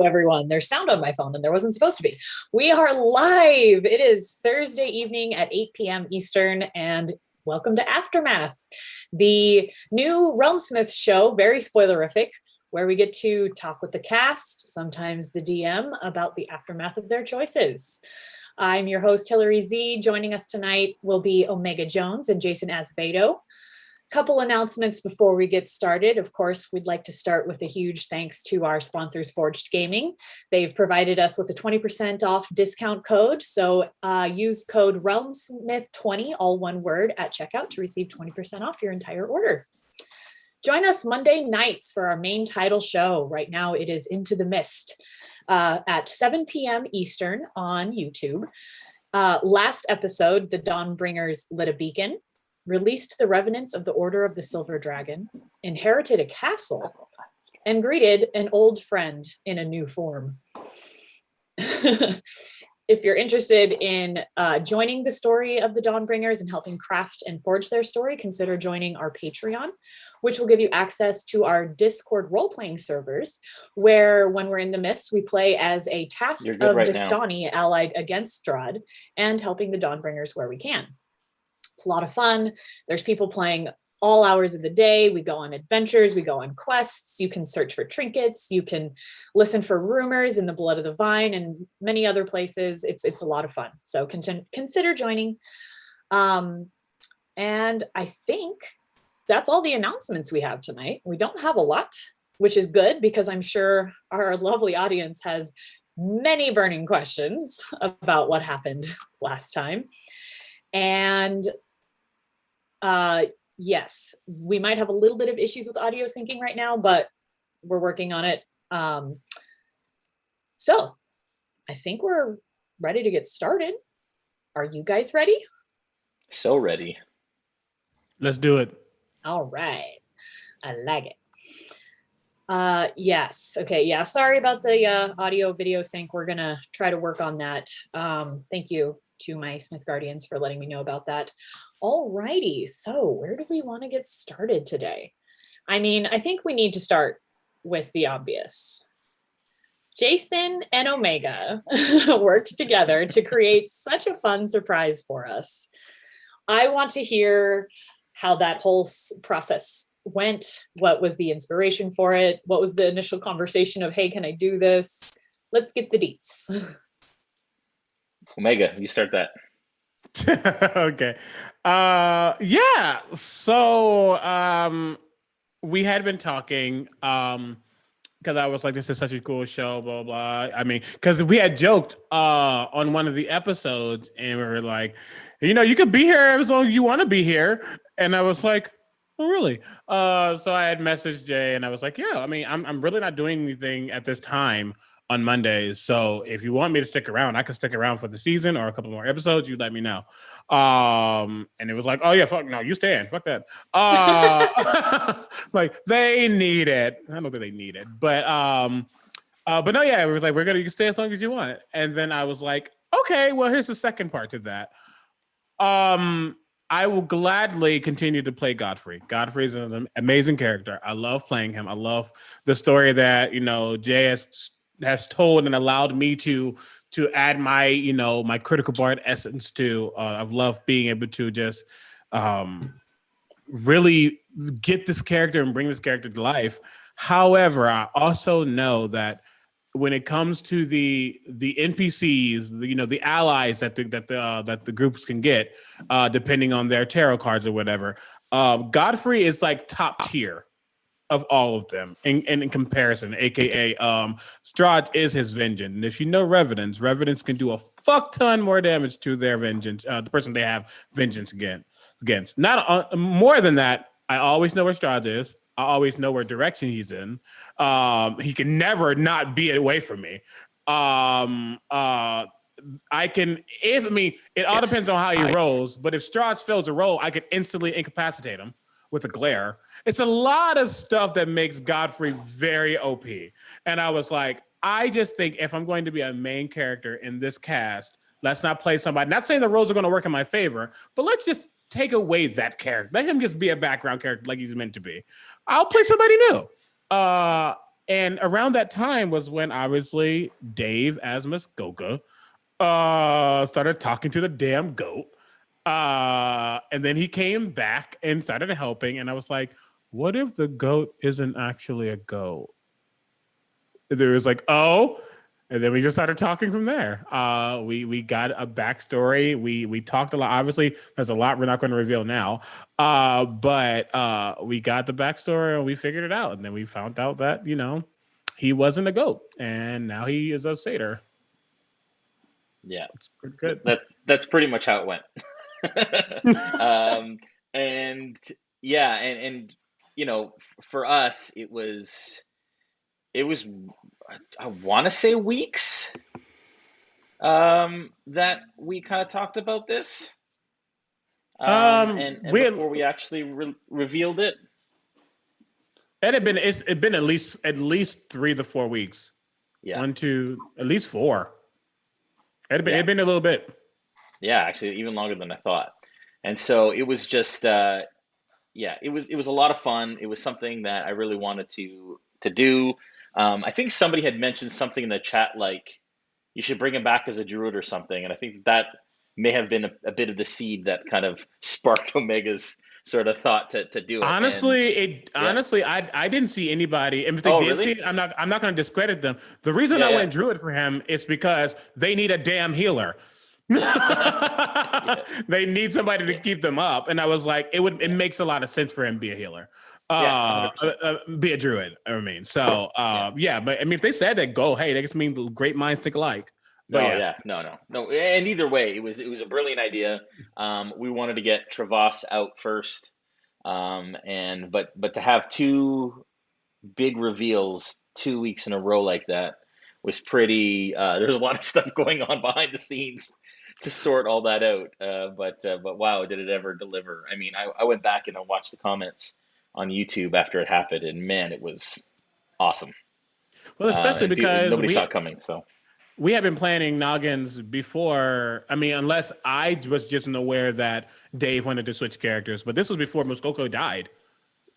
Everyone. There's sound on my phone and there wasn't supposed to be. We are live. It is Thursday evening at 8 p.m. Eastern, and welcome to Aftermath, the new Realmsmith show, very spoilerific, where we get to talk with the cast, sometimes the DM, about the aftermath of their choices. I'm your host, Hillary Z. Joining us tonight will be Omega Jones and Jason Azevedo. Couple announcements before we get started. Of course, we'd like to start with a huge thanks to our sponsors, Forged Gaming. They've provided us with a 20% off discount code. So use code REALMSMITH20, all one word, at checkout to receive 20% off your entire order. Join us Monday nights for our main title show. Right now it is Into the Mist at 7 p.m. Eastern on YouTube. Last episode, the Dawnbringers lit a beacon, released the revenants of the Order of the Silver Dragon, inherited a castle, and greeted an old friend in a new form. If you're interested in joining the story of the Dawnbringers and helping craft and forge their story, consider joining our Patreon, which will give you access to our Discord role-playing servers, where when we're in the Mist, we play as a task of the Vistani allied against Strahd and helping the Dawnbringers where we can. It's a lot of fun. There's people playing all hours of the day. We go on adventures, we go on quests. You can search for trinkets. You can listen for rumors in the Blood of the Vine and many other places. It's a lot of fun. So consider joining. And I think that's all the announcements we have tonight. We don't have a lot, which is good because I'm sure our lovely audience has many burning questions about what happened last time. And yes, we might have a little bit of issues with audio syncing right now, but we're working on it. So I think we're ready to get started. Are you guys ready? So ready. Let's do it. All right. I like it. Yes. Okay. Yeah. Sorry about the audio video sync. We're going to try to work on that. Thank you to my Smith Guardians for letting me know about that. All righty. So where do we want to get started today? I mean, I think we need to start with the obvious. Jason and Omega worked together to create such a fun surprise for us. I want to hear how that whole process went. What was the inspiration for it? What was the initial conversation of, hey, can I do this? Let's get the deets. Omega, you start that. Okay. Yeah. So we had been talking because I was like, this is such a cool show, blah, blah. I mean, because we had joked on one of the episodes and we were like, you could be here as long as you want to be here. And I was like, oh, really? So I had messaged Jay and I was like, yeah, I mean, I'm really not doing anything at this time on Mondays. So if you want me to stick around, I can stick around for the season or a couple more episodes. You let me know. And it was like, oh yeah, fuck no, you stay in. Fuck that. Like they need it. I don't think they need it, but no, yeah, it was like, you can stay as long as you want. And then I was like, okay, well, here's the second part to that. I will gladly continue to play Godfrey. Godfrey is an amazing character. I love playing him. I love the story that, Jay has told and allowed me to add my, my critical bard essence to. I've loved being able to just really get this character and bring this character to life. However, I also know that when it comes to the NPCs, the allies that the groups can get, depending on their tarot cards or whatever, Godfrey is like top tier of all of them in comparison, aka Strahd is his vengeance. And if you know Revenants can do a fuck ton more damage to their vengeance, the person they have vengeance against. Not more than that, I always know where Strahd is. I always know where direction he's in. He can never not be away from me. It all depends on how he rolls, but if Strahd fails a roll, I could instantly incapacitate him with a glare. It's a lot of stuff that makes Godfrey very OP. And I was like, I just think if I'm going to be a main character in this cast, let's not play somebody. Not saying the roles are going to work in my favor, but let's just take away that character. Let him just be a background character like he's meant to be. I'll play somebody new. And around that time was when obviously Dave as Muskoka started talking to the damn goat. And then he came back and started helping. And I was like, what if the goat isn't actually a goat? There was like, oh, and then we just started talking from there. We got a backstory. We talked a lot. Obviously, there's a lot we're not going to reveal now. But we got the backstory and we figured it out. And then we found out that, he wasn't a goat. And now he is a satyr. Yeah. It's pretty good. That's pretty much how it went. And yeah, and for us, it was I want to say weeks that we kind of talked about this. And before we actually revealed it. It's been at least 3 to 4 weeks. Yeah. 1, 2, at least 4. It'd been a little bit. Yeah, actually even longer than I thought. And so it was just it was a lot of fun. It was something that I really wanted to do. I think somebody had mentioned something in the chat like you should bring him back as a druid or something, and I think that may have been a bit of the seed that kind of sparked Omega's sort of thought to do it. Honestly, I didn't see anybody, and if they did see it, I'm not going to discredit them. The reason I went druid for him is because they need a damn healer. They need somebody to keep them up, and I was like, it makes a lot of sense for him to be a healer, be a druid. I mean, so but I mean, if they said that, hey, that just means great minds think alike. But no. And either way, it was a brilliant idea. We wanted to get Travas out first, but to have 2 big reveals 2 weeks in a row like that was pretty. There's a lot of stuff going on behind the scenes to sort all that out. But wow, did it ever deliver? I mean, I went back and I watched the comments on YouTube after it happened, and man, it was awesome. Well, especially because nobody saw it coming. So we have been planning Noggins before. I mean, unless I was just aware that Dave wanted to switch characters, but this was before Muskoka died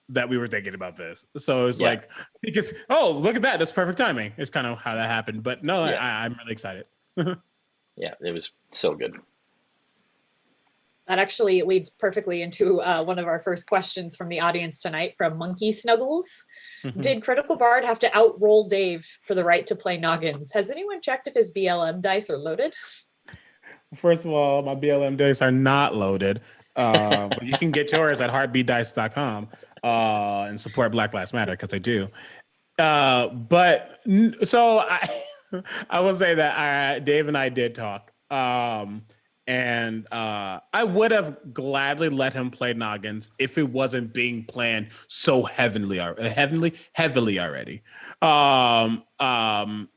that we were thinking about this. So it's like, because, look at that. That's perfect timing. It's kind of how that happened. But no, I'm really excited. Yeah, it was so good. That actually leads perfectly into one of our first questions from the audience tonight from Monkey Snuggles. Did Critical Bard have to outroll Dave for the right to play Noggins? Has anyone checked if his BLM dice are loaded? First of all, my BLM dice are not loaded. But you can get yours at heartbeatdice.com and support Black Lives Matter, because I do. But so I will say that Dave and I did talk. And I would have gladly let him play Noggins if it wasn't being planned so heavily already. And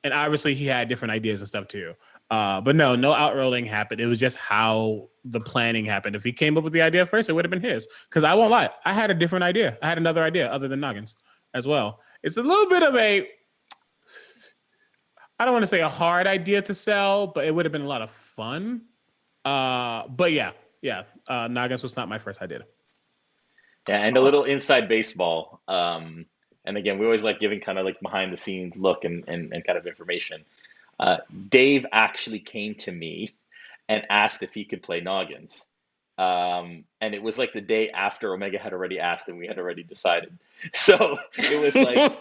obviously he had different ideas and stuff too. But no outrolling happened. It was just how the planning happened. If he came up with the idea first, it would have been his. Because I won't lie, I had a different idea. I had another idea other than Noggins as well. It's a little bit of I don't want to say a hard idea to sell, but it would have been a lot of fun. But Noggins was not my first idea. Yeah, and a little inside baseball. And again, we always like giving kind of like behind the scenes look and kind of information. Dave actually came to me and asked if he could play Noggins. And it was like the day after Omega had already asked and we had already decided. So it was like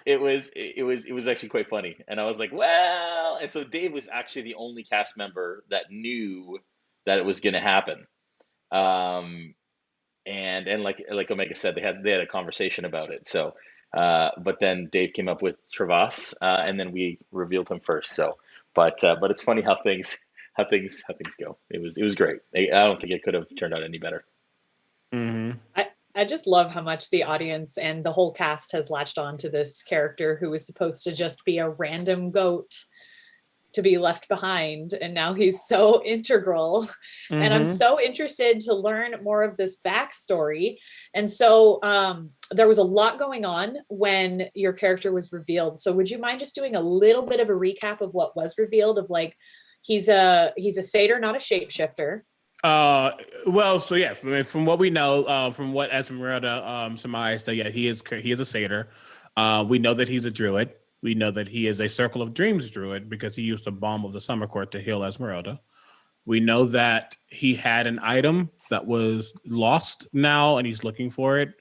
it was actually quite funny. And I was like, well, and so Dave was actually the only cast member that knew that it was going to happen. And like Omega said, they had a conversation about it. So, but then Dave came up with Travas, and then we revealed him first. So, but it's funny how things go. It was great. I don't think it could have turned out any better. Mm-hmm. I just love how much the audience and the whole cast has latched on to this character who was supposed to just be a random goat to be left behind, and now he's so integral. And I'm so interested to learn more of this backstory. And so there was a lot going on when your character was revealed. So would you mind just doing a little bit of a recap of what was revealed? Of like, he's a satyr, not a shapeshifter. Well, so yeah, from what we know, from what Esmeralda surmised, he is a satyr. We know that he's a druid. We know that he is a Circle of Dreams druid because he used the Balm of the Summer Court to heal Esmeralda. We know that he had an item that was lost now and he's looking for it.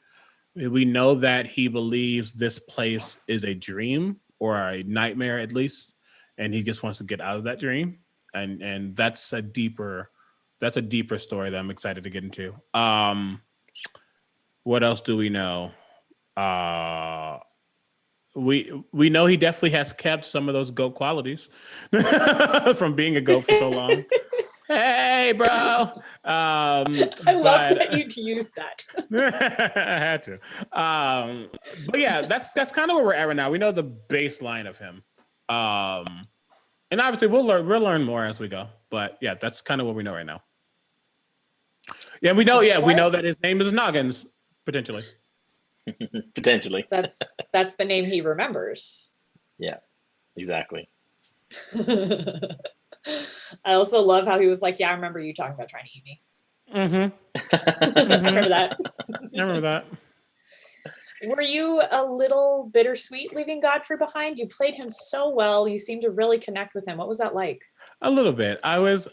We know that he believes this place is a dream or a nightmare at least, and he just wants to get out of that dream. And that's a deeper story that I'm excited to get into. What else do we know? We know he definitely has kept some of those goat qualities from being a goat for so long. Hey, bro. I love that you'd use that. I had to. But yeah, that's kind of where we're at right now. We know the baseline of him. And obviously we'll learn more as we go. But yeah, that's kind of what we know right now. Yeah, we know that his name is Noggins, potentially. Potentially. That's the name he remembers. Yeah, exactly. I also love how he was like, yeah, I remember you talking about trying to eat me. Mm-hmm. I remember that. I remember that. Were you a little bittersweet leaving Godfrey behind? You played him so well. You seemed to really connect with him. What was that like? A little bit. I was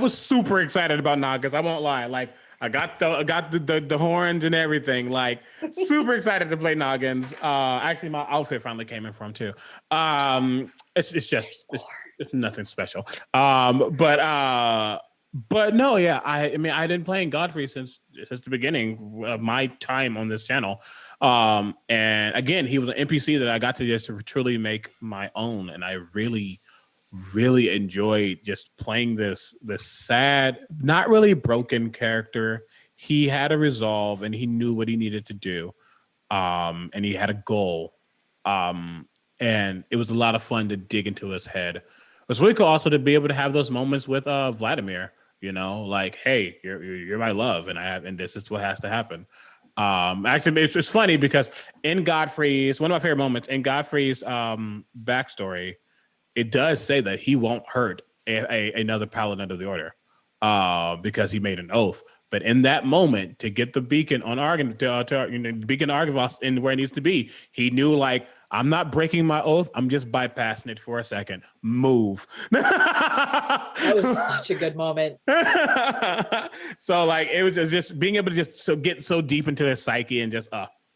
super excited about Noggins. I won't lie. Like I got the horns and everything. Like super excited to play Noggins. Actually my outfit finally came in from too. It's nothing special. But no, yeah. I mean I've been playing Godfrey since the beginning of my time on this channel. And again, he was an NPC that I got to just truly make my own, and I really enjoyed just playing this sad, not really broken character. He had a resolve and he knew what he needed to do. And he had a goal. And it was a lot of fun to dig into his head. It was really cool also to be able to have those moments with Vladimir, like, hey, you're my love, and this is what has to happen. Actually, it's funny because in Godfrey's, one of my favorite moments in Godfrey's backstory, it does say that he won't hurt another paladin of the order because he made an oath. But in that moment, to get the beacon on the beacon Arganvost in where it needs to be, he knew, like, I'm not breaking my oath. I'm just bypassing it for a second. Move. That was such a good moment. So, like, it was just being able to get so deep into his psyche and just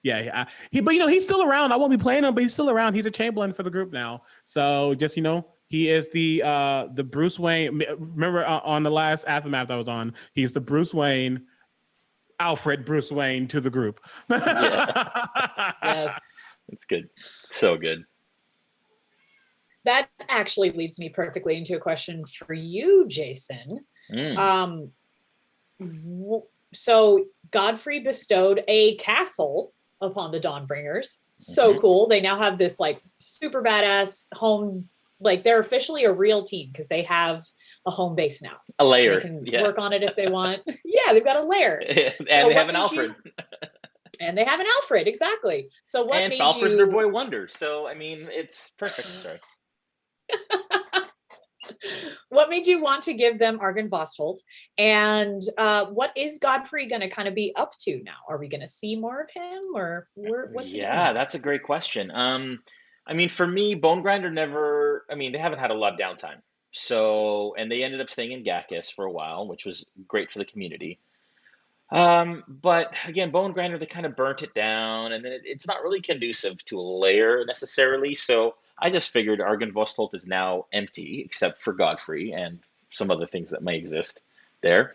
yeah. But he's still around. I won't be playing him, but he's still around. He's a Chamberlain for the group now. So just he is the Bruce Wayne. Remember on the last Aftermath I was on, he's the Bruce Wayne, Alfred Bruce Wayne to the group. Yes, it's good. So good. That actually leads me perfectly into a question for you, Jason. So Godfrey bestowed a castle upon the Dawnbringers. So cool. They now have this like super badass home. Like they're officially a real team because they have a home base now. A lair. They can work on it if they want. Yeah, they've got a lair. And they have an Alfred. And they have an Alfred, exactly. So what and made Alfred's you... their boy wonder. So I mean, it's perfect. Sorry. What made you want to give them Arganvostholt? And what is Godfrey going to kind of be up to now? Are we going to see more of him, or what's he doing? That's a great question. I mean, for me, Bone Grinder never. I mean, they haven't had a lot of downtime. So, and they ended up staying in Gakis for a while, which was great for the community. But again, Bone Grinder, they kind of burnt it down, and then it's not really conducive to a layer necessarily. So I just figured Arganvostholt is now empty, except for Godfrey and some other things that may exist there.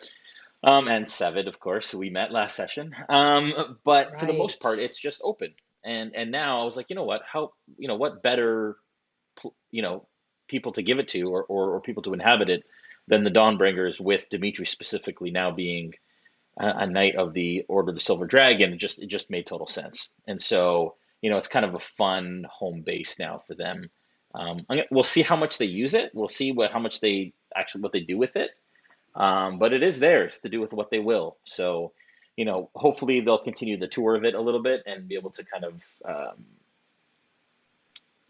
And Sevid, of course, who we met last session. But for the most part, it's just open. And now I was like, you know what? What better, people to give it to or people to inhabit it than the Dawnbringers, with Dimitri specifically now being a knight of the Order of the Silver Dragon. It just made total sense. And so, it's kind of a fun home base now for them. We'll see how much they use it. We'll see what they do with it. But it is theirs to do with what they will. So, hopefully they'll continue the tour of it a little bit and be able to kind of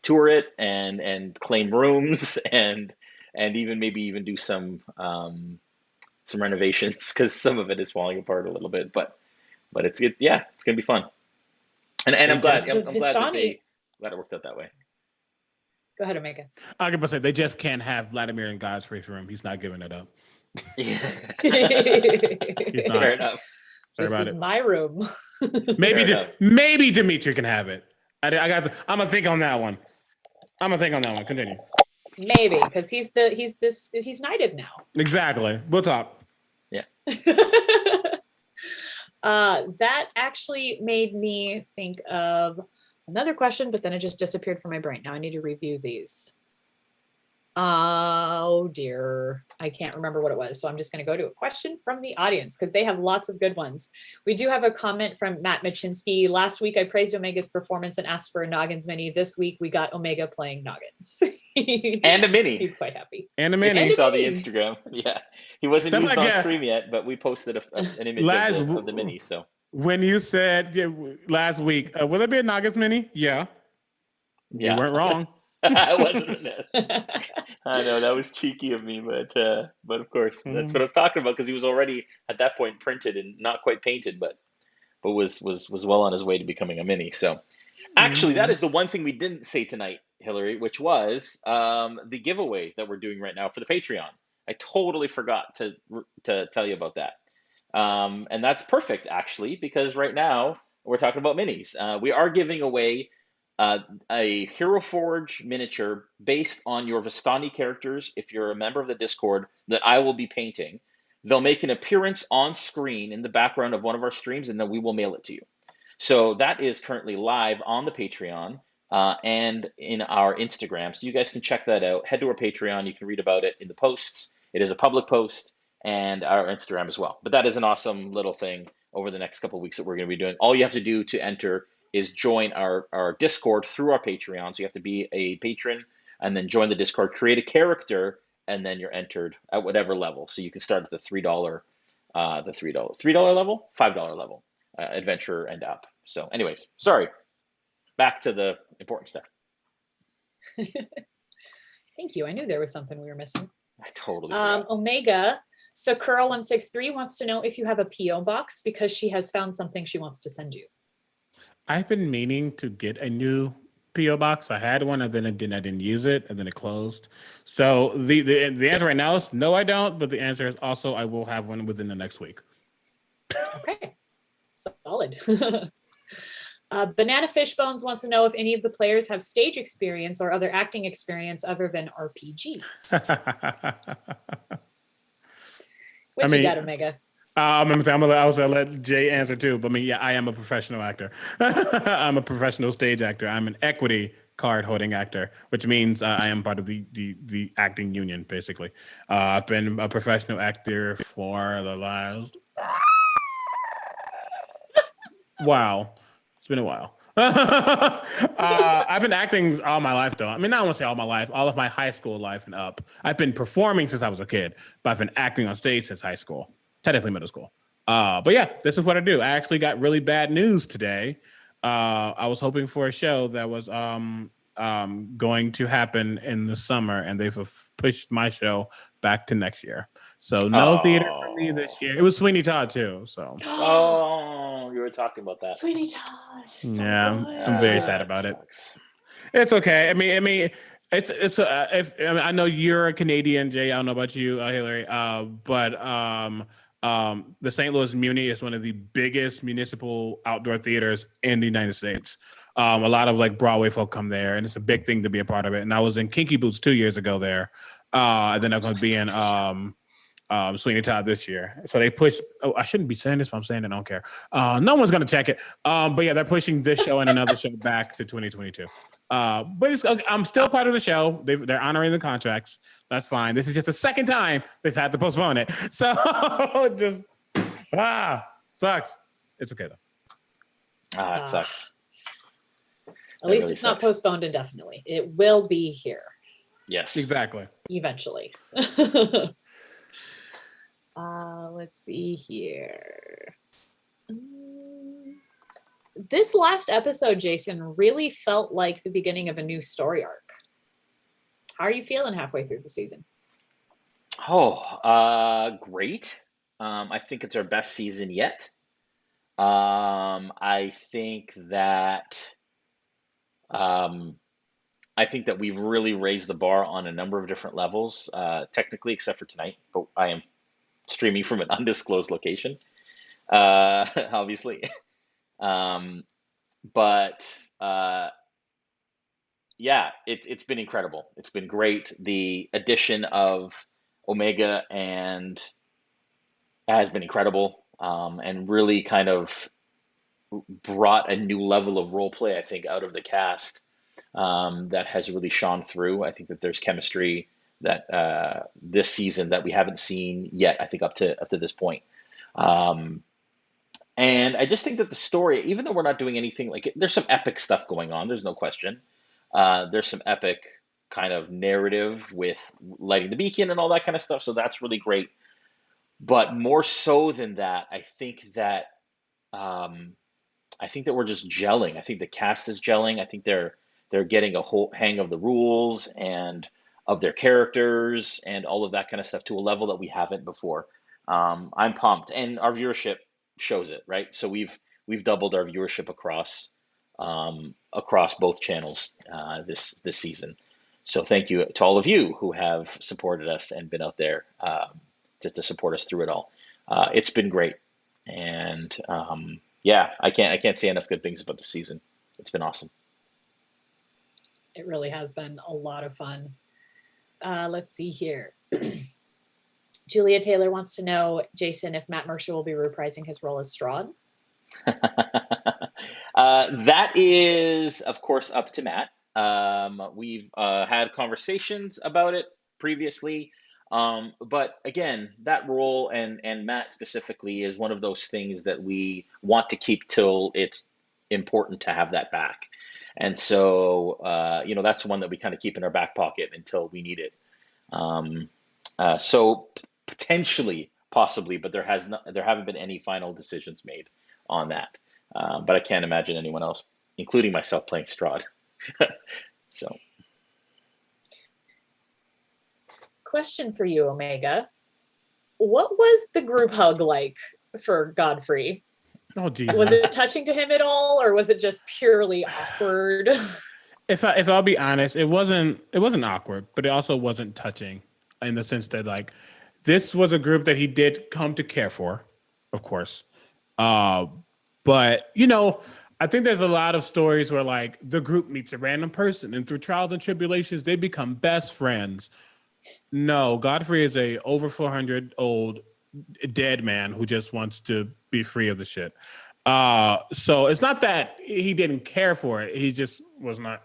tour it and claim rooms and maybe even do some renovations, because some of it is falling apart a little bit. But it's good. Yeah, it's gonna be fun. And They I'm just glad I'm glad that Histani. glad it worked out that way. Go ahead, Omega. I was gonna say they just can't have Vladimir in God's free room. He's not giving it up. Yeah. He's not. Fair enough. Sorry This about is it. my room. Maybe Fair enough. maybe Dimitri can have it. I'm gonna think on that one. Continue. Maybe, because he's knighted now. Exactly. We'll talk. Yeah. That actually made me think of another question, but then it just disappeared from my brain. Now I need to review these. Oh dear, I can't remember what it was. So I'm just going to go to a question from the audience because they have lots of good ones. We do have a comment from Matt Machinsky. Last week I praised Omega's performance and asked for a Noggins mini. This week we got Omega playing Noggins. And a mini. He's quite happy. And a If mini. you saw the Instagram, yeah, he wasn't That's used like on stream yet, but we posted an image of the mini. So when you said last week, will it be a Noggins mini? Yeah. You weren't wrong. I wasn't. I know that was cheeky of me, but of course that's what I was talking about because he was already at that point printed and not quite painted, but was well on his way to becoming a mini. So actually, that is the one thing we didn't say tonight, Hillary, which was the giveaway that we're doing right now for the Patreon. I totally forgot to tell you about that, and that's perfect actually because right now we're talking about minis. We are giving away a Hero Forge miniature based on your Vistani characters. If you're a member of the Discord, that I will be painting, they'll make an appearance on screen in the background of one of our streams, and then we will mail it to you. So that is currently live on the Patreon and in our Instagram. So you guys can check that out. Head to our Patreon. You can read about it in the posts. It is a public post and our Instagram as well. But that is an awesome little thing over the next couple of weeks that we're going to be doing. All you have to do to enter is join our Discord through our Patreon. So you have to be a patron and then join the Discord, create a character, and then you're entered at whatever level. So you can start at the $3 level, $5 level, adventurer and up. So anyways, sorry, back to the important stuff. Thank you. I knew there was something we were missing. I totally forgot. Omega, Sakura163 wants to know if you have a PO box because she has found something she wants to send you. I've been meaning to get a new PO box. I had one, and then I didn't use it, and then it closed. So the answer right now is no, I don't. But the answer is also I will have one within the next week. Okay, solid. Banana Fishbones wants to know if any of the players have stage experience or other acting experience other than RPGs. What you got, Omega? I'm gonna also let Jay answer too. But yeah, I am a professional actor. I'm a professional stage actor. I'm an equity card holding actor, which means I am part of the acting union, basically. I've been a professional actor for the last. Wow, it's been a while. I've been acting all my life, though. I mean, I don't want to say all my life, all of my high school life and up. I've been performing since I was a kid, but I've been acting on stage since high school. Technically middle school. But yeah, this is what I do. I actually got really bad news today. I was hoping for a show that was going to happen in the summer, and they've pushed my show back to next year. So no theater for me this year. It was Sweeney Todd too. So you were talking about that. Sweeney Todd. So yeah, good. I'm very sad about it. It's okay. I mean, I know you're a Canadian, Jay. I don't know about you, Hillary. But the St. Louis Muni is one of the biggest municipal outdoor theaters in the United States. A lot of like Broadway folk come there, and it's a big thing to be a part of it. And I was in Kinky Boots 2 years ago there. And then I'm going to be in Sweeney Todd this year. So they pushed. Oh, I shouldn't be saying this, but I'm saying it. I don't care. No one's going to check it. But yeah, they're pushing this show and another show back to 2022. But I'm still part of the show. They're honoring the contracts. That's fine. This is just the second time they've had to postpone it. So it just sucks. It's okay though. It sucks. At least really it's not postponed indefinitely. It will be here. Yes. Exactly. Eventually. Let's see here. This last episode, Jason, really felt like the beginning of a new story arc. How are you feeling halfway through the season? Oh, great. I think it's our best season yet. I think that um, we've really raised the bar on a number of different levels, technically, except for tonight. But I am streaming from an undisclosed location, obviously. Um, but yeah, it's been incredible. It's been great. The addition of Omega and has been incredible, and really kind of brought a new level of role play, I think, out of the cast, that has really shone through. I think that there's chemistry that this season that we haven't seen yet. I think up to this point. Um, and I just think that the story, even though we're not doing anything like there's some epic stuff going on. There's no question. There's some epic kind of narrative with lighting the beacon and all that kind of stuff. So that's really great. But more so than that, um, I think that we're just gelling. I think the cast is gelling. I think they're getting a whole hang of the rules and of their characters and all of that kind of stuff to a level that we haven't before. I'm pumped, and our viewership shows it, right? So we've doubled our viewership across both channels this season. So thank you to all of you who have supported us and been out there to support us through it all. It's been great, and yeah, I can't say enough good things about the season. It's been awesome. It really has been a lot of fun. Let's see here. Julia Taylor wants to know, Jason, if Matt Mercer will be reprising his role as Strahd. That is, of course, up to Matt. We've had conversations about it previously. But again, that role and Matt specifically is one of those things that we want to keep till it's important to have that back. And so, that's one that we kind of keep in our back pocket until we need it. So potentially, possibly, but there haven't been any final decisions made on that. But I can't imagine anyone else, including myself, playing Strahd. So, Question for you, Omega. What was the group hug like for Godfrey? Oh, Jesus. Was it touching to him at all, or was it just purely awkward? If I'll be honest, it wasn't awkward, but it also wasn't touching, in the sense that, like, this was a group that he did come to care for, of course. But I think there's a lot of stories where, like, the group meets a random person and through trials and tribulations they become best friends. No, Godfrey is a over 400 old dead man who just wants to be free of the shit. So it's not that he didn't care for it. He just was not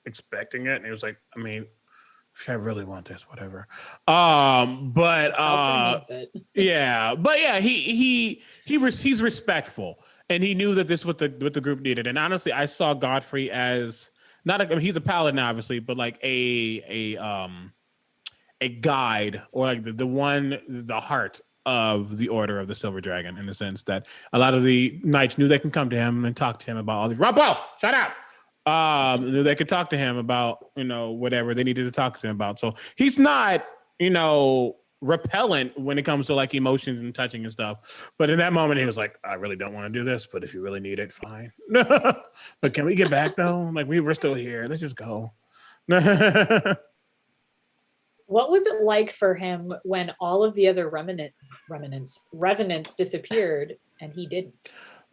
expecting it. And he was like, I mean, if I really want this, whatever. Needs it. Yeah, but yeah, he's respectful, and he knew that this what the group needed. And honestly, I saw Godfrey as not he's a paladin, obviously, but like a guide, or like the heart of the Order of the Silver Dragon, in the sense that a lot of the knights knew they can come to him and talk to him about all the Rumpo, shut up. They could talk to him about, whatever they needed to talk to him about. So he's not, repellent when it comes to like emotions and touching and stuff. But in that moment, he was like, I really don't want to do this, but if you really need it, fine. But can we get back though? Like, we're still here. Let's just go. What was it like for him when all of the other revenants disappeared and he didn't?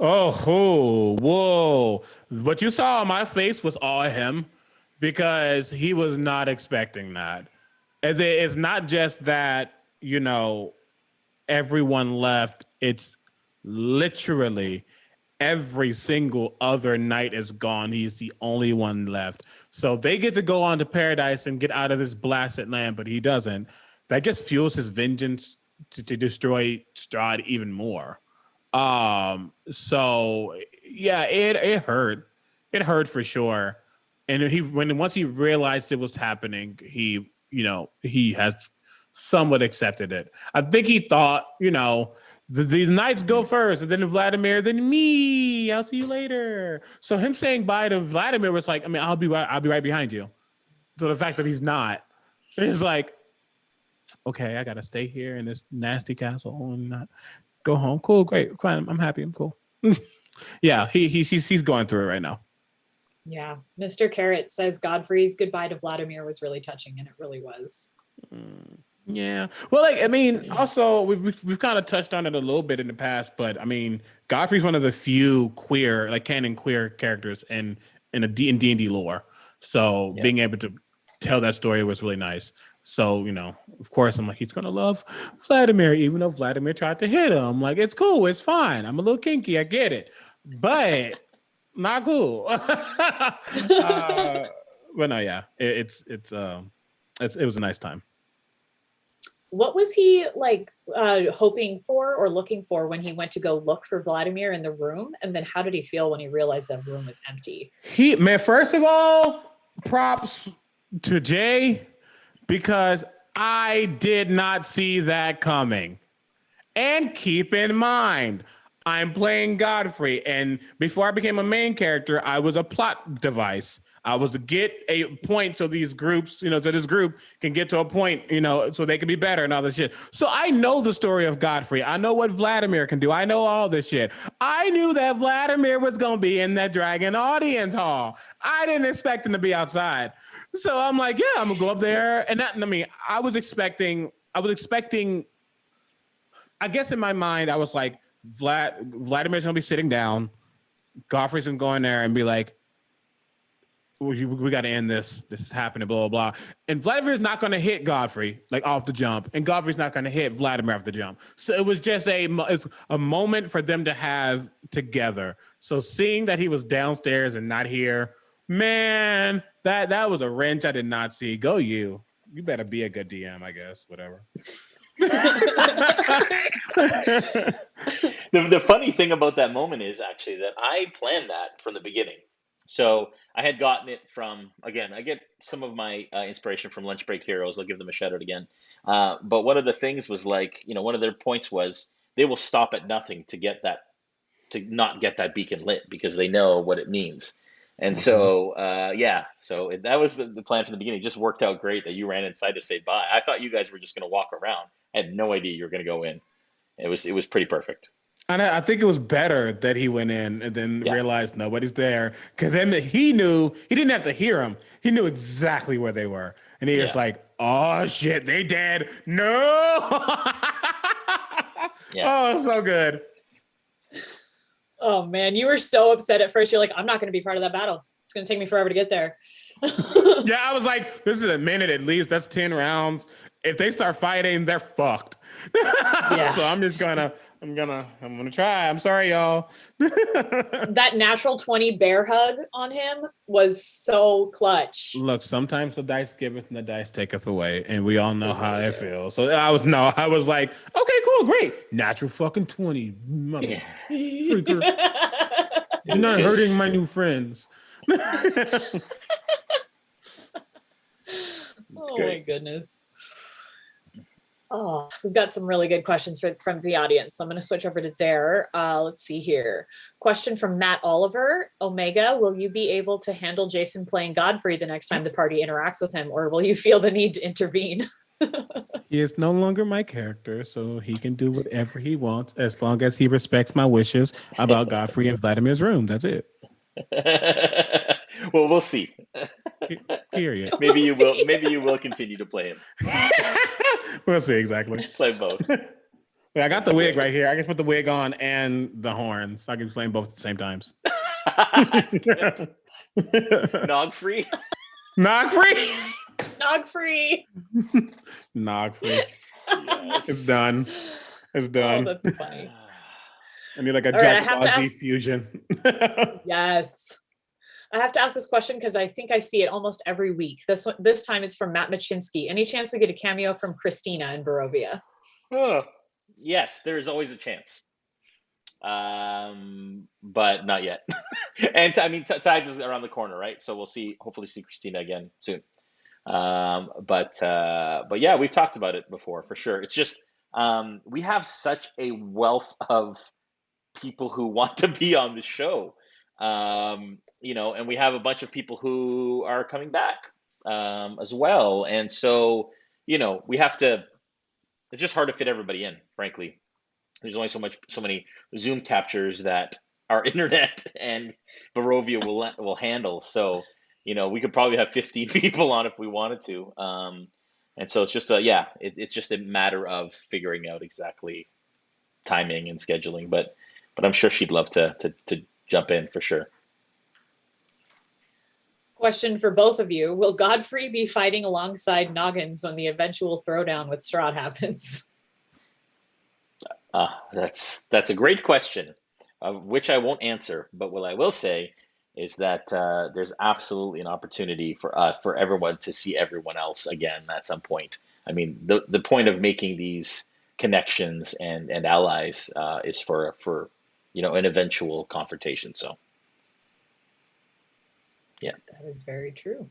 Oh, whoa. What you saw on my face was all him, because he was not expecting that. And it's not just that, everyone left. It's literally every single other knight is gone. He's the only one left. So they get to go on to paradise and get out of this blasted land, but he doesn't. That just fuels his vengeance to destroy Strahd even more. So yeah, it hurt. It hurt for sure. And once he realized it was happening, he has somewhat accepted it. I think he thought, the knights go first, and then Vladimir, then me. I'll see you later. So him saying bye to Vladimir was like, I mean, I'll be right behind you. So the fact that he's not, it's like, okay, I gotta stay here in this nasty castle and not go home. Cool, great, fine. I'm happy. I'm cool. Yeah, he's going through it right now. Yeah. Mr. Carrot says Godfrey's goodbye to Vladimir was really touching, and it really was. Yeah. Well, like, I mean, also we've kind of touched on it a little bit in the past, but I mean, Godfrey's one of the few queer, like canon queer characters in D&D lore. So being able to tell that story was really nice. So, of course, I'm like, he's gonna love Vladimir, even though Vladimir tried to hit him. Like, it's cool, it's fine. I'm a little kinky, I get it, but not cool. But no, yeah, it was a nice time. What was he like hoping for or looking for when he went to go look for Vladimir in the room? And then how did he feel when he realized that room was empty? First of all, props to Jay, because I did not see that coming. And keep in mind, I'm playing Godfrey, and before I became a main character, I was a plot device. I was to get a point so these groups, so this group can get to a point, so they can be better and all this shit. So I know the story of Godfrey. I know what Vladimir can do. I know all this shit. I knew that Vladimir was going to be in that Dragon audience hall. I didn't expect him to be outside. So I'm like, yeah, I'm going to go up there. And I was expecting, I guess in my mind, I was like, Vladimir's going to be sitting down. Godfrey's going to go in there and be like, we got to end this. This is happening, blah, blah, blah. And Vladimir's not going to hit Godfrey, like, off the jump. And Godfrey's not going to hit Vladimir off the jump. So it was just it's a moment for them to have together. So seeing that he was downstairs and not here, man, that was a wrench I did not see. Go you. You better be a good DM, I guess. Whatever. The funny thing about that moment is actually that I planned that from the beginning. So I had gotten it from, again, I get some of my inspiration from Lunch Break Heroes. I'll give them a shout out again. But one of the things was like, one of their points was they will stop at nothing to not get that beacon lit because they know what it means. And so, that was the plan from the beginning. It just worked out great that you ran inside to say bye. I thought you guys were just going to walk around. I had no idea you were going to go in. It was pretty perfect. And I think it was better that he went in and then realized nobody's there. Because then he knew, he didn't have to hear them. He knew exactly where they were. And he was like, oh, shit, they dead. No. Oh, so good. Oh, man, you were so upset at first. You're like, I'm not going to be part of that battle. It's going to take me forever to get there. Yeah, I was like, this is a minute at least. That's 10 rounds. If they start fighting, they're fucked. So I'm just going to. I'm gonna try. I'm sorry, y'all. That natural 20 bear hug on him was so clutch. Look, sometimes the dice giveth and the dice taketh away, and we all know how I feel. So I was like, okay, cool, great. Natural fucking 20. Mother freaker. You're not hurting my new friends. Oh my goodness. Oh, we've got some really good questions from the audience. So I'm going to switch over to there. Let's see here. Question from Matt Oliver. Omega, will you be able to handle Jason playing Godfrey the next time the party interacts with him, or will you feel the need to intervene? He is no longer my character, so he can do whatever he wants as long as he respects my wishes about Godfrey and Vladimir's room. That's it. Well, we'll see. Period. Maybe you will. Maybe you will continue to play him. We'll see, exactly. Play both. Wait, I got the wig right here. I can put the wig on and the horns. I can play both at the same times. Nog free. Nog free. Nog free. Yes. It's done. It's done. Oh, that's funny. I need like a Dragon Ball Z fusion. Yes. I have to ask this question because I think I see it almost every week. This time it's from Matt Machinsky. Any chance we get a cameo from Christina in Barovia? Oh, yes, there's always a chance. But not yet. And I mean, Tides is around the corner, right? So we'll hopefully see Christina again soon. But yeah, we've talked about it before for sure. It's just, we have such a wealth of people who want to be on the show. And we have a bunch of people who are coming back as well. And so, we have to, it's just hard to fit everybody in, frankly. There's only so many Zoom captures that our internet and Barovia will handle. So, we could probably have 15 people on if we wanted to. And so it's just it's just a matter of figuring out exactly timing and scheduling. But I'm sure she'd love to jump in for sure. Question for both of you. Will Godfrey be fighting alongside Noggins when the eventual throwdown with Strahd happens? That's a great question, which I won't answer. But what I will say is that there's absolutely an opportunity for everyone to see everyone else again at some point. I mean, the point of making these connections and allies is for an eventual confrontation. So, yeah, that is very true.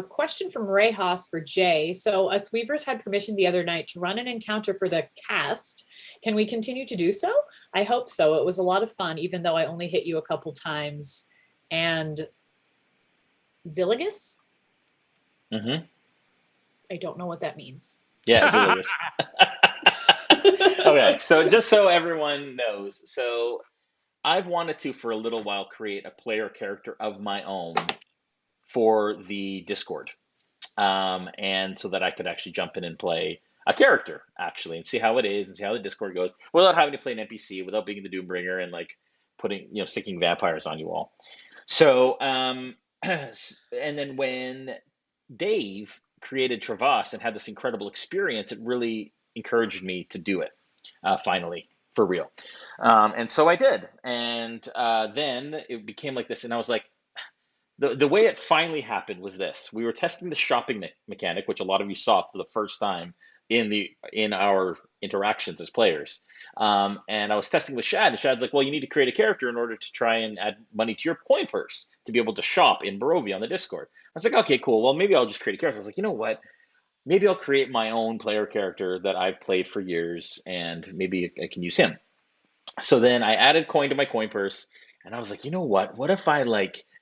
Question from Ray Haas for Jay. So us Weavers had permission the other night to run an encounter for the cast. Can we continue to do so? I hope so. It was a lot of fun, even though I only hit you a couple times. And Zilligus? Mm-hmm. I don't know what that means. Yeah, Zilligus. Okay, so just so everyone knows, so I've wanted to, for a little while, create a player character of my own for the Discord. And so that I could actually jump in and play a character, actually, and see how it is and see how the Discord goes without having to play an NPC, without being the Doombringer and like sticking vampires on you all. So, and then when Dave created Travas and had this incredible experience, it really encouraged me to do it, finally, for real. And so I did. And then it became like this, and I was like, the way it finally happened was this. We were testing the shopping mechanic, which a lot of you saw for the first time in our interactions as players. And I was testing with Shad, and Shad's like, well, you need to create a character in order to try and add money to your coin purse to be able to shop in Barovia on the Discord. I was like, okay, cool. Well, maybe I'll just create a character. I was like, you know what? Maybe I'll create my own player character that I've played for years, and maybe I can use him. So then I added coin to my coin purse, and I was like, you know what? What if I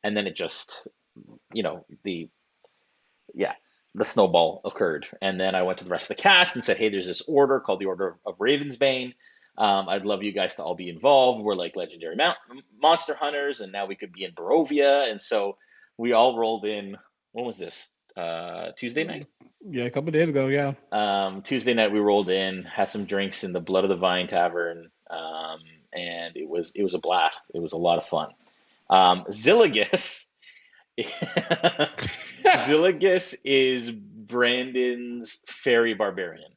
and then it just, the snowball occurred. And then I went to the rest of the cast and said, hey, there's this order called the Order of Ravensbane. I'd love you guys to all be involved. We're like legendary monster hunters, and now we could be in Barovia. And so we all rolled in. When was this? Tuesday night? Yeah, a couple of days ago, yeah. Tuesday night we rolled in, had some drinks in the Blood of the Vine Tavern, and it was a blast. It was a lot of fun. Zilligus. Zilligus is Brandon's fairy barbarian,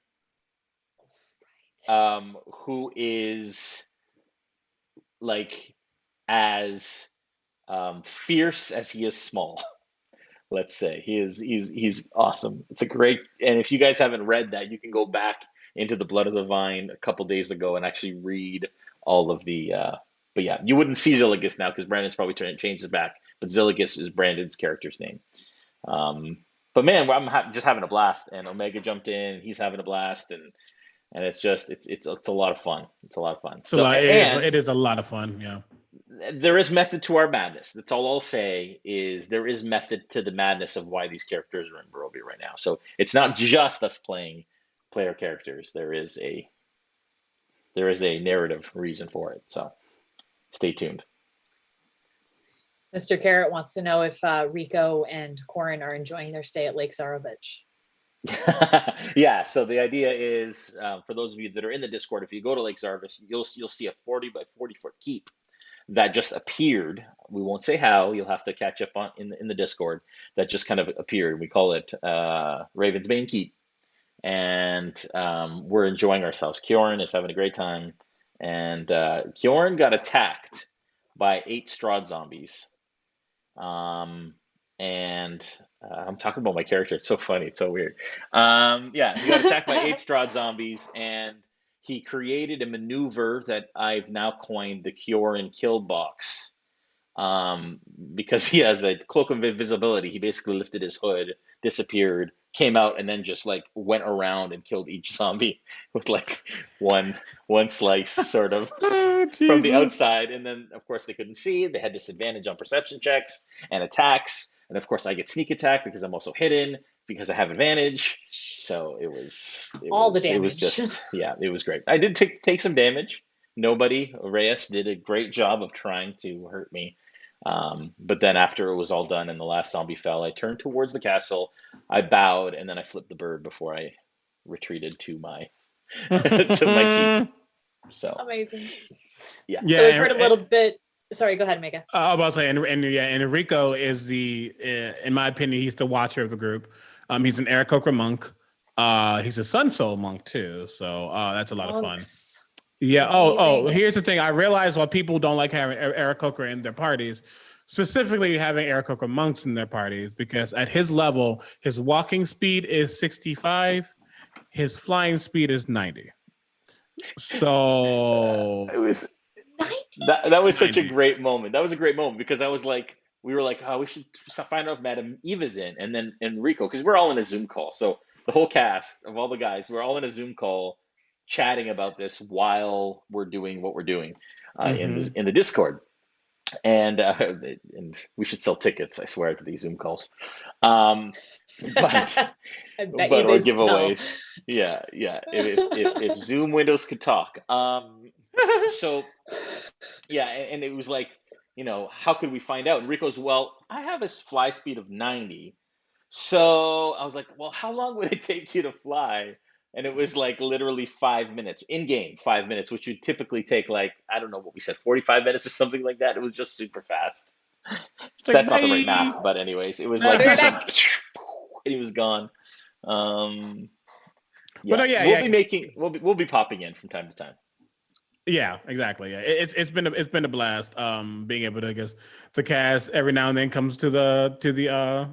who is like as fierce as he is small. Let's say he's awesome. It's a great, and if you guys haven't read that, you can go back into the Blood of the Vine a couple days ago and actually read all of the. But yeah, you wouldn't see Zilligus now because Brandon's probably changed it back. But Zilligus is Brandon's character's name. But man, I'm just having a blast, and Omega jumped in. He's having a blast, and it's just it's a lot of fun. It's a lot of fun. It is a lot of fun. Yeah. There is method to our madness. That's all I'll say. Is there is method to the madness of why these characters are in Barovia right now. So it's not just us playing player characters. There is a narrative reason for it. So stay tuned. Mr. Carrot wants to know if Rico and Corin are enjoying their stay at Lake Zarovich. Yeah, so the idea is, for those of you that are in the Discord, if you go to Lake Zarovich, you'll see a 40 by 40 foot keep that just appeared. We won't say how. You'll have to catch up on in the Discord. That just kind of appeared. We call it Ravensbane Keep, and we're enjoying ourselves. Kjoran is having a great time, and Kjoran got attacked by 8 Strahd zombies. And I'm talking about my character. It's so funny. It's so weird. Yeah, he got attacked by 8 Strahd zombies, and he created a maneuver that I've now coined the Kjoran kill box. Because he has a cloak of invisibility. He basically lifted his hood, disappeared, came out, and then just like went around and killed each zombie with like one slice sort of from the outside. And then of course they couldn't see. They had disadvantage on perception checks and attacks. And of course I get sneak attack because I'm also hidden because I have advantage. So it was the damage. It was just, yeah, it was great. I did take some damage, Nobody. Reyes did a great job of trying to hurt me. But then after it was all done and the last zombie fell, I turned towards the castle, I bowed, and then I flipped the bird before I retreated to my to my keep. So Amazing. yeah. So we've heard a little bit. Sorry, go ahead, Mega. I was about to say, and Enrico is in my opinion, he's the watcher of the group. He's an Aarakocra monk. He's a Sun Soul monk too, so that's a lot of fun. Yeah. Oh, here's the thing. I realize why people don't like having Aarakocra in their parties, specifically having Aarakocra monks in their parties, because at his level, his walking speed is 65, his flying speed is 90. So it was that was such a great moment. That was a great moment because I was like, we were like, oh, we should find out if Madame Eva's in, and then Enrico, because we're all in a Zoom call. So the whole cast of all the guys, we're all in a Zoom call chatting about this while we're doing what we're doing in the Discord. And we should sell tickets, I swear, to these Zoom calls. But or giveaways. Yeah. If Zoom windows could talk. So yeah, and it was like, how could we find out? And Rico's, well, I have a fly speed of 90. So I was like, well, how long would it take you to fly? And it was like literally 5 minutes in game, 5 minutes, which would typically take like, I don't know what we said, 45 minutes or something like that. It was just super fast. That's not the right math, but anyways, it was like he was gone. We'll be popping in from time to time. Yeah, exactly. Yeah. It's been a blast. Being able to the cast every now and then comes to the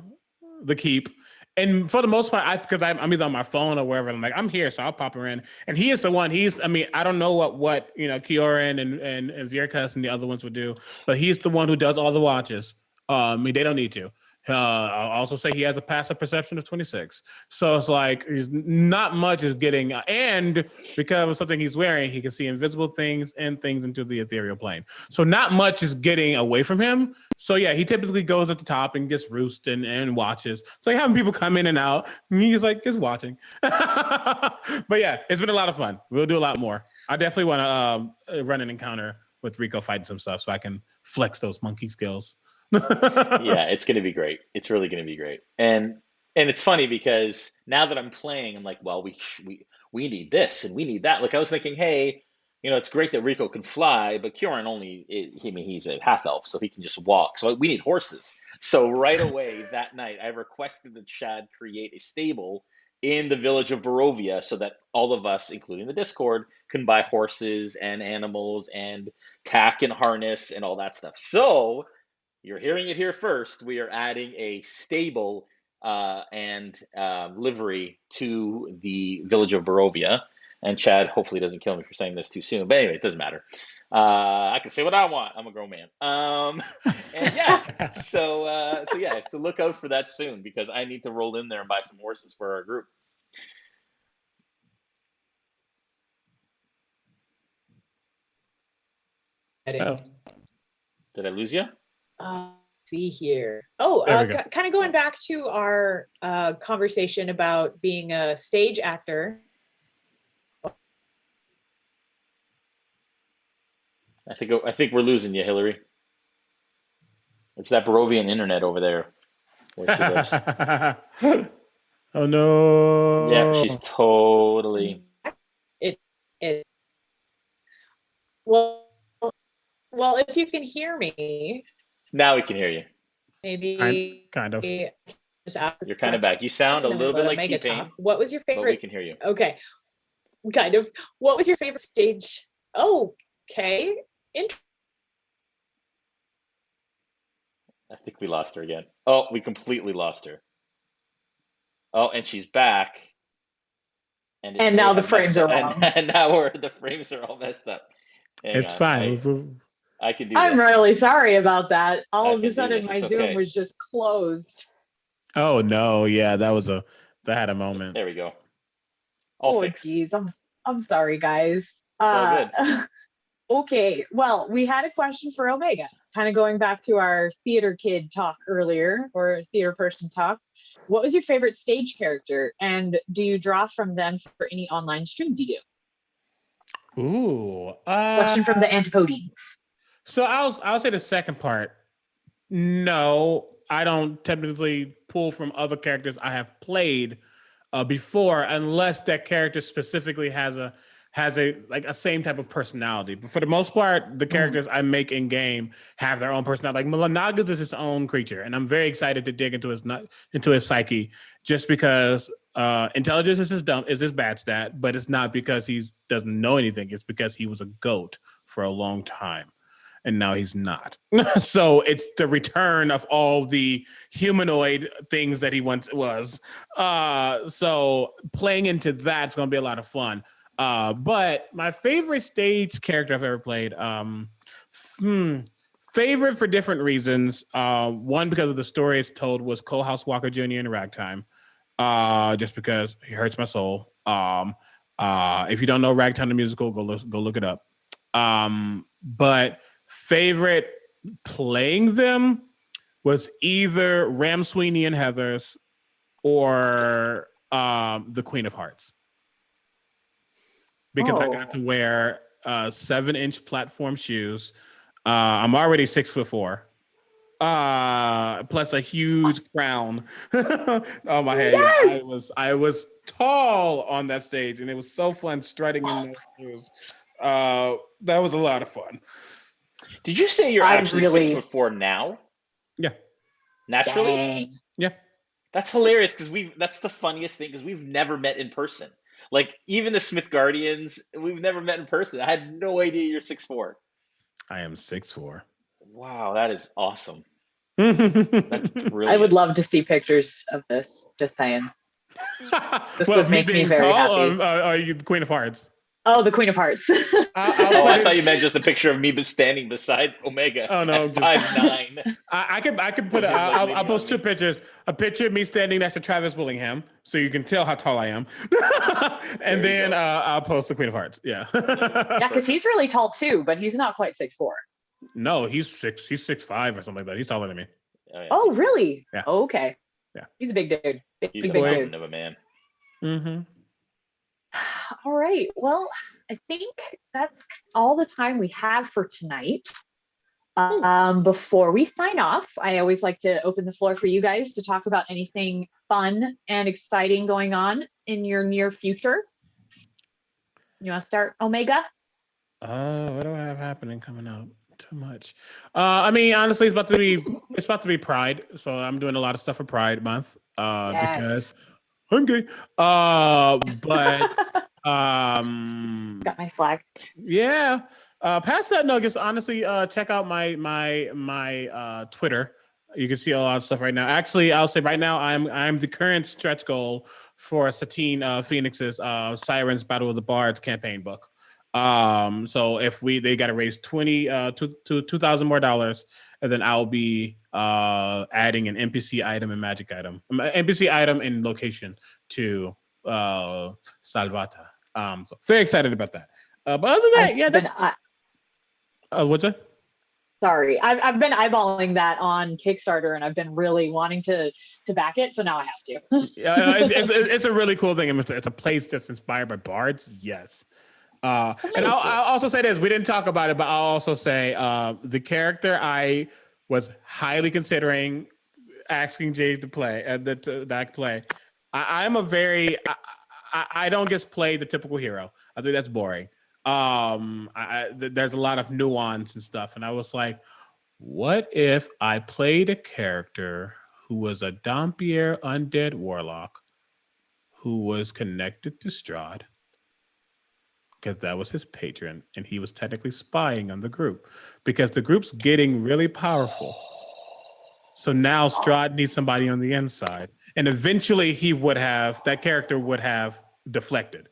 keep. And for the most part, because I'm either on my phone or wherever, I'm like, I'm here, so I'll pop her in. And he is the one. I don't know what Kioran and Vierkas and the other ones would do, but he's the one who does all the watches. They don't need to. I'll also say he has a passive perception of 26. So it's like not much is getting, and because of something he's wearing, he can see invisible things and things into the ethereal plane. So not much is getting away from him. So yeah, he typically goes at the top and gets roost and watches. So like having people come in and out, and he's like just watching. But yeah, it's been a lot of fun. We'll do a lot more. I definitely want to run an encounter with Rico fighting some stuff so I can flex those monkey skills. Yeah, it's going to be great. It's really going to be great. And it's funny because now that I'm playing, I'm like, well, we need this and we need that. Like I was thinking, hey, it's great that Rico can fly, but Kieran he's a half elf, so he can just walk. So we need horses. So right away that night, I requested that Chad create a stable in the village of Barovia so that all of us, including the Discord, can buy horses and animals and tack and harness and all that stuff. So you're hearing it here first. We are adding a stable and livery to the village of Barovia. And Chad hopefully doesn't kill me for saying this too soon. But anyway, it doesn't matter. I can say what I want. I'm a grown man. And yeah, so look out for that soon because I need to roll in there and buy some horses for our group. Oh. Did I lose you? See here. Kind of going back to our conversation about being a stage actor. I think we're losing you, Hillary. It's that Barovian internet over there where she lives. Oh no! Yeah, she's totally. Well, if you can hear me. Now we can hear you. Maybe kind of. You're kind of back. You sound a little bit like T-Pain. What was your favorite? But we can hear you. Okay. Kind of. What was your favorite stage? Okay. I think we lost her again. Oh, we completely lost her. Oh, and she's back. And now the frames are wrong. And now the frames are all messed up. It's fine. I can do I'm this. really sorry about that. All of a sudden, my Zoom was just closed. Oh no! Yeah, that had a moment. There we go. Geez, I'm sorry, guys. It's all good. Okay, well, we had a question for Omega, kind of going back to our theater kid talk earlier, or theater person talk. What was your favorite stage character, and do you draw from them for any online streams you do? Ooh. Question from the antipode. So I'll say the second part. No, I don't typically pull from other characters I have played before, unless that character specifically has a like a same type of personality. But for the most part, the characters I make in game have their own personality. Like Noggins is his own creature, and I'm very excited to dig into his psyche, just because intelligence is his bad stat, but it's not because he doesn't know anything. It's because he was a goat for a long time, and now he's not. So it's the return of all the humanoid things that he once was. So playing into that's going to be a lot of fun. But my favorite stage character I've ever played, favorite for different reasons. One, because of the story it's told, was Cole House Walker Jr. in Ragtime. Just because he hurts my soul. If you don't know Ragtime the musical, go look it up. But favorite playing them was either Ram Sweeney and Heathers or the Queen of Hearts. Because I got to wear 7-inch platform shoes. I'm already 6'4". Plus a huge crown on my head. Yes! Yeah, I was tall on that stage, and it was so fun strutting in those shoes. That was a lot of fun. Did you say you're actually 6'4" now? Yeah. Naturally? Dang. Yeah. That's hilarious because that's the funniest thing because we've never met in person. Like even the Smith Guardians, we've never met in person. I had no idea you're 6'4". I am 6'4". Wow, that is awesome. That's brilliant. I would love to see pictures of this. Just saying. This would make me very happy. Are you the Queen of Hearts? Oh, the Queen of Hearts. I thought you meant just a picture of me standing beside Omega. Oh no, at 5'9". I could put. I'll post two pictures. A picture of me standing next to Travis Willingham, so you can tell how tall I am, and then I'll post the Queen of Hearts. Yeah. Yeah, because he's really tall too, but he's not quite 6'4". No, he's 6'5" or something like that. He's taller than me. Oh, really? Yeah. Oh, okay. Yeah. He's a big dude. He's a big mountain dude. of a man. Mm-hmm. All right. Well, I think that's all the time we have for tonight. Before we sign off, I always like to open the floor for you guys to talk about anything fun and exciting going on in your near future. You want to start, Omega? What do I have happening coming up? Too much. I mean, honestly, it's about to be Pride, so I'm doing a lot of stuff for Pride Month. Because I'm gay. But got my flag. Yeah. Past that, Nuggets, honestly, check out my Twitter. You can see a lot of stuff right now. Actually, I'll say right now, I'm the current stretch goal for Satine Phoenix's Sirens Battle of the Bards campaign book. So if they got to raise $2,000 more, and then I'll be adding an NPC item and magic item, NPC item and location to Salvata. So very excited about that. But other than that, what's that? Sorry, I've been eyeballing that on Kickstarter, and I've been really wanting to back it. So now I have to. It's a really cool thing. It's a place that's inspired by bards. Yes. And I'll also say this. We didn't talk about it, but I'll also say the character I was highly considering asking Jade to play, that play. I'm a very... I don't just play the typical hero. I think that's boring. There's a lot of nuance and stuff. And I was like, what if I played a character who was a Dampier undead warlock who was connected to Strahd, because that was his patron, and he was technically spying on the group because the group's getting really powerful. So now Strahd needs somebody on the inside, and eventually that character would have deflected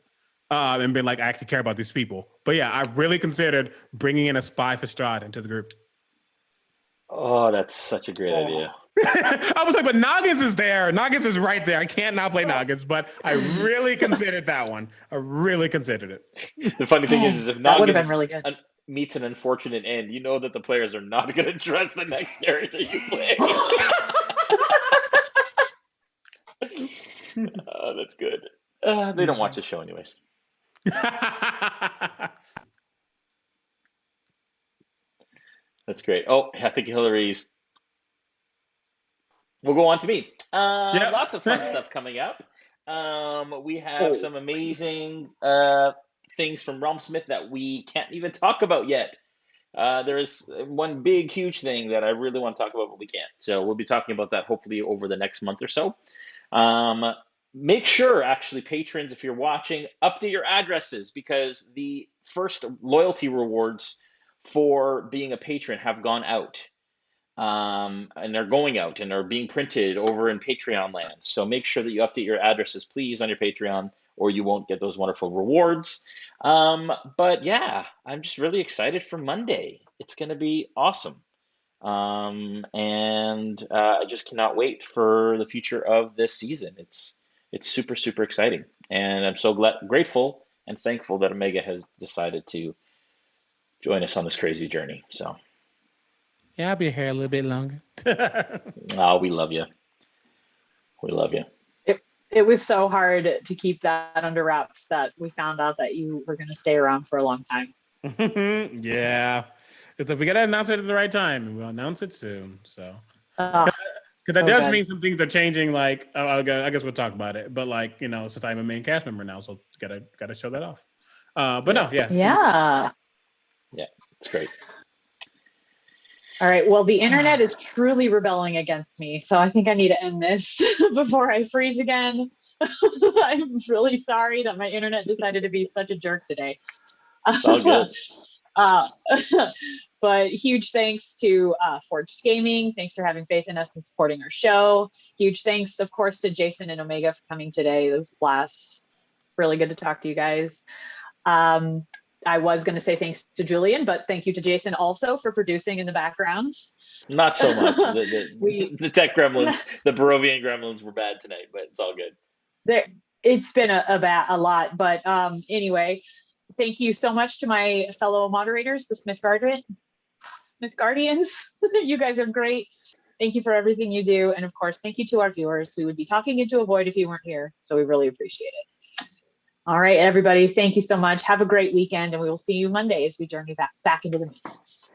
and been like, I actually care about these people. But yeah, I really considered bringing in a spy for Strahd into the group. Oh, that's such a great idea. I was like, but Noggins is there. Noggins is right there. I can't not play Noggins, but I really considered that one. I really considered it. The funny thing is if that would have been Noggins really good. Meets an unfortunate end, you know that the players are not going to trust the next character you play. That's good. They don't watch the show anyways. That's great. Oh, I think Hillary's. We'll go on to me. Yep. Lots of fun stuff coming up. We have Oh, some amazing things from Realmsmith that we can't even talk about yet. There's one big, huge thing that I really want to talk about, but we can't. So we'll be talking about that hopefully over the next month or so. Um, Make sure, actually, patrons, if you're watching, update your addresses because the first loyalty rewards for being a patron have gone out. And they're going out and are being printed over in Patreon land. So make sure that you update your addresses, please, on your Patreon, or you won't get those wonderful rewards. But yeah, I'm just really excited for Monday. It's going to be awesome. And I just cannot wait for the future of this season. It's super, super exciting. And I'm so grateful and thankful that Omega has decided to join us on this crazy journey. So, Yeah, I'll be here a little bit longer. we love you. We love you. it was so hard to keep that under wraps that we found out that you were going to stay around for a long time. Yeah. It's like we got to announce it at the right time, and we'll announce it soon. So, Ah, because that so does good. mean some things are changing. Like, I guess we'll talk about it. But like, since I'm a main cast member now, so gotta show that off. But no, yeah, Yeah. Yeah, it's great. All right. Well, the internet is truly rebelling against me. So I think I need to end this before I freeze again. I'm really sorry that my internet decided to be such a jerk today. It's all good. But huge thanks to Forged Gaming. Thanks for having faith in us and supporting our show. Huge thanks, of course, to Jason and Omega for coming today. It was a blast. Really good to talk to you guys. I was going to say thanks to Julian, but thank you to Jason also for producing in the background. Not so much. The tech gremlins, the Barovian gremlins were bad tonight, but it's all good. It's been a lot, but anyway, thank you so much to my fellow moderators, the Smith Guardians. You guys are great. Thank you for everything you do. And of course, thank you to our viewers. We would be talking into a void if you weren't here. So we really appreciate it. All right, everybody. Thank you so much. Have a great weekend. And we will see you Monday as we journey back into the mists.